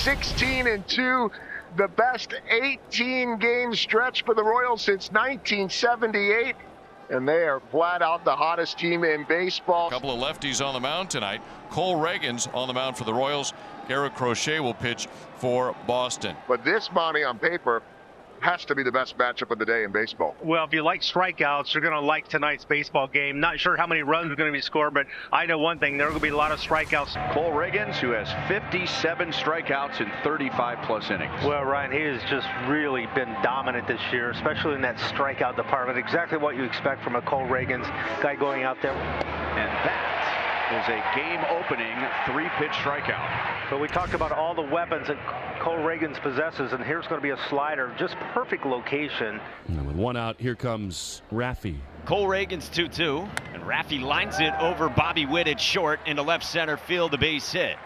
16-2, the best 18-game stretch for the Royals since 1978. And they are flat out the hottest team in baseball. A couple of lefties on the mound tonight. Cole Reagan's on the mound for the Royals. Garrett Crochet will pitch for Boston. But this, Monty, on paper, has to be the best matchup of the day in baseball. Well, if you like strikeouts, you're going to like tonight's baseball game. Not sure how many runs are going to be scored, but I know one thing, there are going to be a lot of strikeouts. Cole Reagans, who has 57 strikeouts in 35-plus innings. Well, Ryan, he has just really been dominant this year, especially in that strikeout department. Exactly what you expect from a Cole Reagans guy going out there. And that is a game-opening 3-pitch strikeout. So we talked about all the weapons that Cole Reagans possesses, and here's going to be a slider, just perfect location. And with one out, here comes Rafi. Cole Reagan's 2-2, and Rafi lines it over Bobby Witt at short into left center field, a base hit.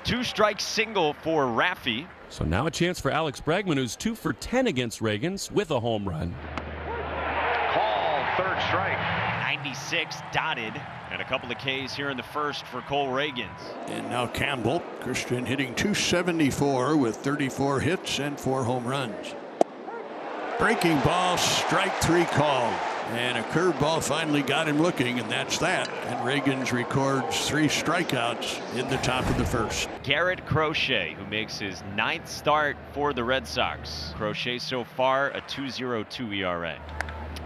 2-strike single for Rafi. So now a chance for Alex Bregman, who's 2 for 10 against Reagans with a home run. Call, third strike. 96 dotted, and a couple of Ks here in the first for Cole Reagans. And now Campbell, Christian hitting .274 with 34 hits and 4 home runs. Breaking ball, strike 3 called. And a curveball finally got him looking, and that's that. And Reagans records 3 strikeouts in the top of the first. Garrett Crochet, who makes his 9th start for the Red Sox. Crochet so far a 2.02 ERA.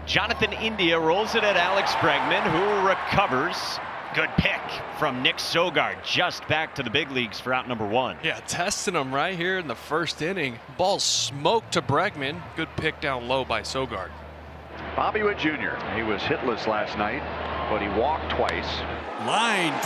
Jonathan India rolls it at Alex Bregman, who recovers. Good pick from Nick Sogard, just back to the big leagues for out number 1. Yeah, testing him right here in the first inning. Ball smoked to Bregman. Good pick down low by Sogard. Bobby Witt Jr. He was hitless last night, but he walked twice. Lined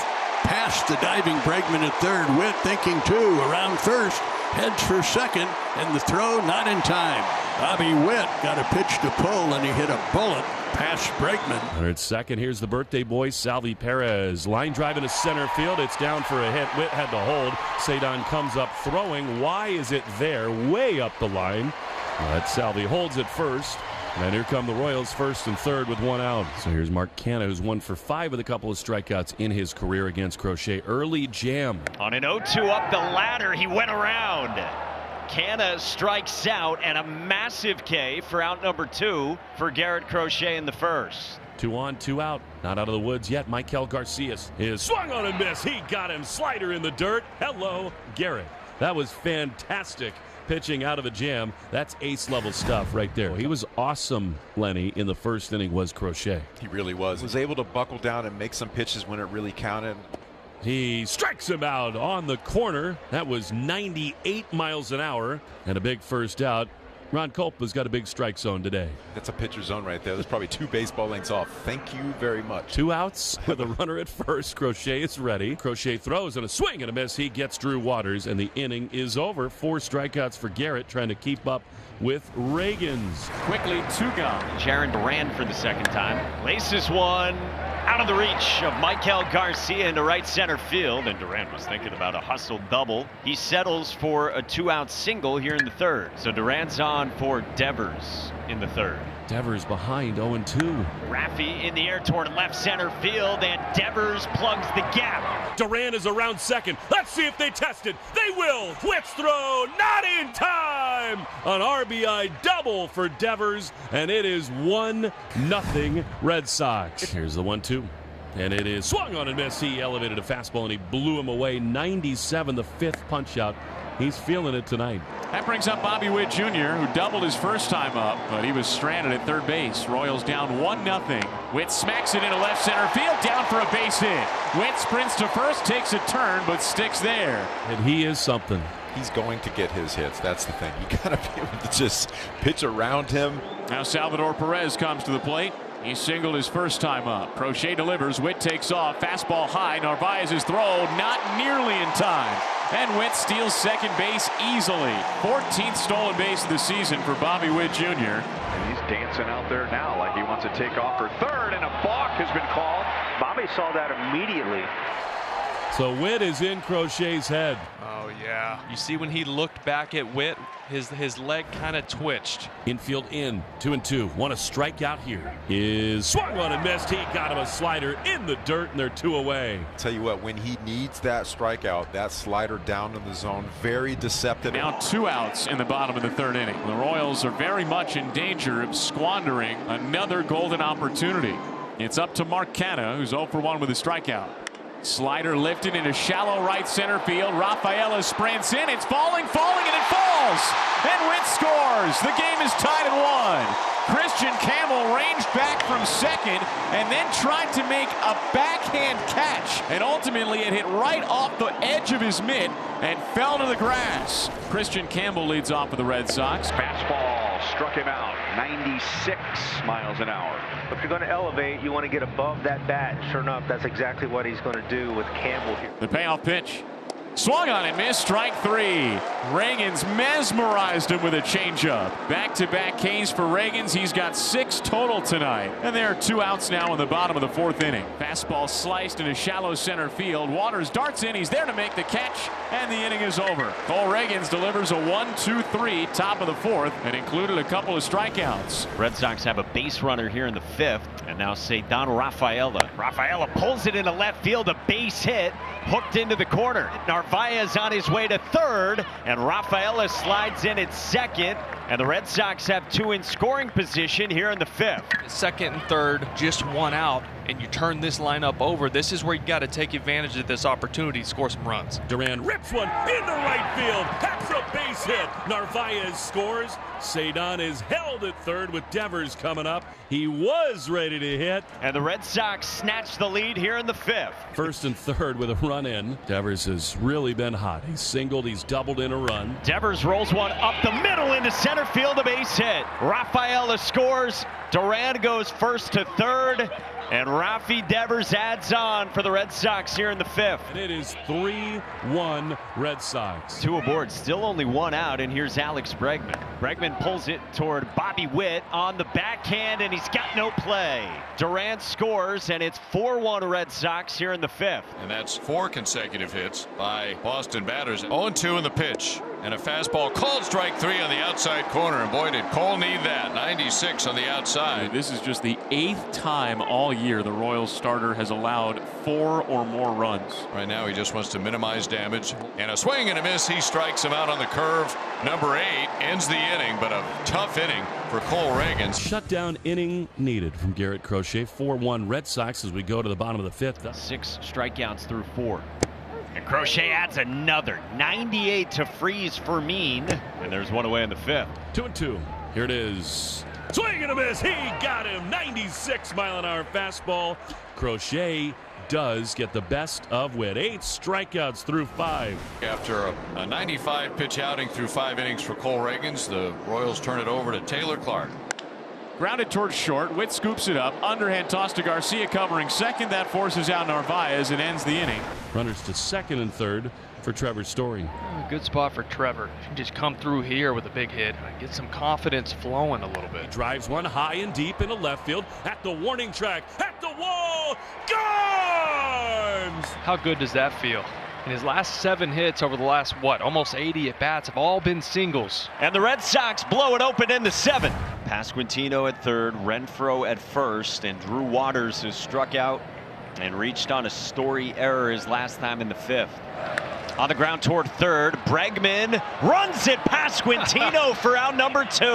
past the diving Bregman at third. Witt thinking 2 around first. Heads for second, and the throw not in time. Bobby Witt got a pitch to pull, and he hit a bullet past Bregman. Runner at second. Here's the birthday boy, Salvi Perez. Line drive into center field. It's down for a hit. Witt had to hold. Sadon comes up throwing. Why is it there? Way up the line. But Salvi holds it first. And here come the Royals, first and third with 1 out. So here's Mark Canha, who's 1 for 5 with a couple of strikeouts in his career against Crochet. Early jam. On an 0-2 up the ladder, he went around. Canha strikes out, and a massive K for out number 2 for Garrett Crochet in the first. 2 on, 2 out. Not out of the woods yet. Michael Garcias is swung on and miss. He got him. Slider in the dirt. Hello, Garrett. That was fantastic. Pitching out of a jam. That's ace-level stuff right there. He was awesome, Lenny, in the first inning was Crochet. He really was. He was able to buckle down and make some pitches when it really counted. He strikes him out on the corner. That was 98 miles an hour and a big first out. Ron Kolpa's got a big strike zone today. That's a pitcher zone right there. There's probably 2 baseball lengths off. Thank you very much. 2 outs with a runner at first. Crochet is ready. Crochet throws and a swing and a miss. He gets Drew Waters, and the inning is over. 4 strikeouts for Garrett, trying to keep up with Reagans. Quickly 2 gone. Jaron Duran for the second time. Laces one out of the reach of Michael Garcia into right center field, and Duran was thinking about a hustle double. He settles for a 2-out single here in the third. So Duran's on for Devers in the third. Devers behind 0-2. Rafi in the air toward left center field, and Devers plugs the gap. Duran is around second. Let's see if they test it. They will. Blitz throw, not in time. An RBI double for Devers, and it is 1-0 Red Sox. Here's the 1-2. And it is swung on and miss. He elevated a fastball and he blew him away. 97, the 5th punch out. He's feeling it tonight. That brings up Bobby Witt Jr., who doubled his first time up, but he was stranded at third base. Royals down 1-0. Witt smacks it into left center field, down for a base hit. Witt sprints to first, takes a turn, but sticks there. And he is something. He's going to get his hits. That's the thing. You got to be able to just pitch around him. Now Salvador Perez comes to the plate. He singled his first time up. Crochet delivers. Witt takes off. Fastball high. Narváez's throw not nearly in time. And Witt steals second base easily. 14th stolen base of the season for Bobby Witt Jr. And he's dancing out there now like he wants to take off for third, and a balk has been called. Bobby saw that immediately. So Witt is in Crochet's head. Oh, yeah. You see when he looked back at Witt, his leg kind of twitched. Infield in, 2-2. Want a strikeout here. Is swung on and missed. He got him a slider in the dirt, and they're 2 away. Tell you what, when he needs that strikeout, that slider down in the zone, very deceptive. Now 2 outs in the bottom of the 3rd inning. The Royals are very much in danger of squandering another golden opportunity. It's up to Mark Canha, who's 0 for 1 with a strikeout. Slider lifted into shallow right center field. Rafael sprints in. It's falling, and it falls. And Witt scores. The game is tied at 1. Christian Campbell ranged back from second and then tried to make a backhand catch. And ultimately it hit right off the edge of his mitt and fell to the grass. Christian Campbell leads off for the Red Sox. Fastball struck him out. 96 miles an hour. If you're going to elevate, you want to get above that bat. Sure enough, that's exactly what he's going to do with Campbell here. The payoff pitch. Swung on and missed. Strike 3. Ragans mesmerized him with a changeup. Back-to-back Ks for Ragans. He's got 6 total tonight. And there are 2 outs now in the bottom of the 4th inning. Fastball sliced into shallow center field. Waters darts in. He's there to make the catch. And the inning is over. Cole Ragans delivers a 1-2-3 top of the 4th and included a couple of strikeouts. Red Sox have a base runner here in the 5th. And now Ceddanne Rafaela. Rafaela pulls it into left field. A base hit. Hooked into the corner. Narváez on his way to 3rd, and Rafaela slides in at 2nd, and the Red Sox have 2 in scoring position here in the 5th. 2nd and 3rd, just 1 out, and you turn this lineup over. This is where you got to take advantage of this opportunity to score some runs. Duran rips one in the right field. That's a base hit. Narváez scores. Ceddanne is held at 3rd with Devers coming up. He was ready to hit. And the Red Sox snatch the lead here in the 5th. 1st and 3rd with a run in. Devers has really been hot. He's singled, he's doubled in a run. Devers rolls one up the middle into center field, a base hit. Rafaela scores. Duran goes 1st to 3rd. And Rafi Devers adds on for the Red Sox here in the 5th. And it is 3-1 Red Sox. 2 aboard, still only 1 out, and here's Alex Bregman. Bregman pulls it toward Bobby Witt on the backhand, and he's got no play. Durant scores, and it's 4-1 Red Sox here in the 5th. And that's 4 consecutive hits by Boston batters. 0-2 in the pitch. And a fastball called strike 3 on the outside corner. And boy, did Cole need that. 96 on the outside. This is just the 8th time all year the Royals starter has allowed 4 or more runs. Right now, he just wants to minimize damage. And a swing and a miss. He strikes him out on the curve. Number 8 ends the inning, but a tough inning for Cole Ragans. Shutdown inning needed from Garrett Crochet. 4-1 Red Sox as we go to the bottom of the 5th. 6 strikeouts through 4. And Crochet adds another 98 to freeze for Mean. And there's 1 away in the 5th. 2-2. Here it is. Swing and a miss. He got him. 96 mile an hour fastball. Crochet does get the best of Witt. 8 strikeouts through 5. After a 95 pitch outing through 5 innings for Cole Ragans, the Royals turn it over to Taylor Clark. Grounded towards short. Witt scoops it up. Underhand toss to Garcia covering 2nd. That forces out Narváez and ends the inning. Runners to 2nd and 3rd for Trevor Story. Good spot for Trevor. He can just come through here with a big hit and get some confidence flowing a little bit. Drives one high and deep into left field at the warning track, at the wall. Gone! How good does that feel? And his last 7 hits over the last, almost 80 at-bats have all been singles. And the Red Sox blow it open in the 7th. Pasquantino at 3rd, Renfroe at 1st, and Drew Waters, who struck out and reached on a Story error his last time in the 5th. On the ground toward 3rd, Bregman runs it. Pasquantino for out number 2.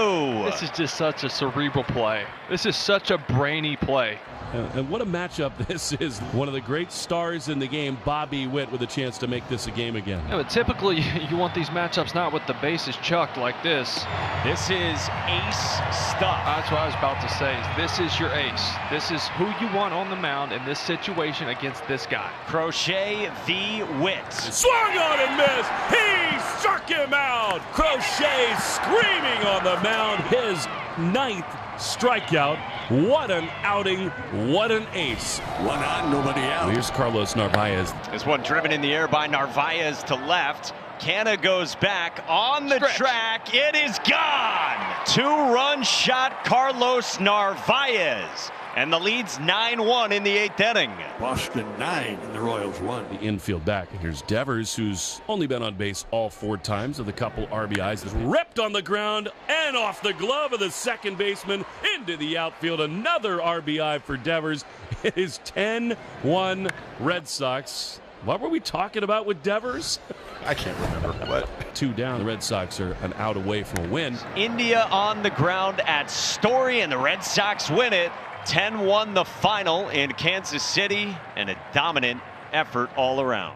This is just such a cerebral play. This is such a brainy play. And what a matchup this is. One of the great stars in the game, Bobby Witt, with a chance to make this a game again. Yeah, but typically you want these matchups not with the bases chucked like this. This is ace stuff. That's what I was about to say. This is your ace. This is who you want on the mound in this situation against this guy. Crochet v. Witt. Swung on and missed. He struck him out. Crochet screaming on the mound. His 9th strikeout. What an outing. What an ace. 1 on, nobody out. Here's Carlos Narváez. This one driven in the air by Narváez to left. Canha goes back on the track. It is gone. 2-run shot, Carlos Narváez. And the lead's 9-1 in the 8th inning. Boston 9 and the Royals 1. The infield back. And here's Devers, who's only been on base all 4 times with a couple RBIs, is ripped on the ground and off the glove of the second baseman into the outfield. Another RBI for Devers. It is 10-1 Red Sox. What were we talking about with Devers? I can't remember what. 2 down. The Red Sox are an out away from a win. India on the ground at Story, and the Red Sox win it. 10-1 the final in Kansas City, and a dominant effort all around.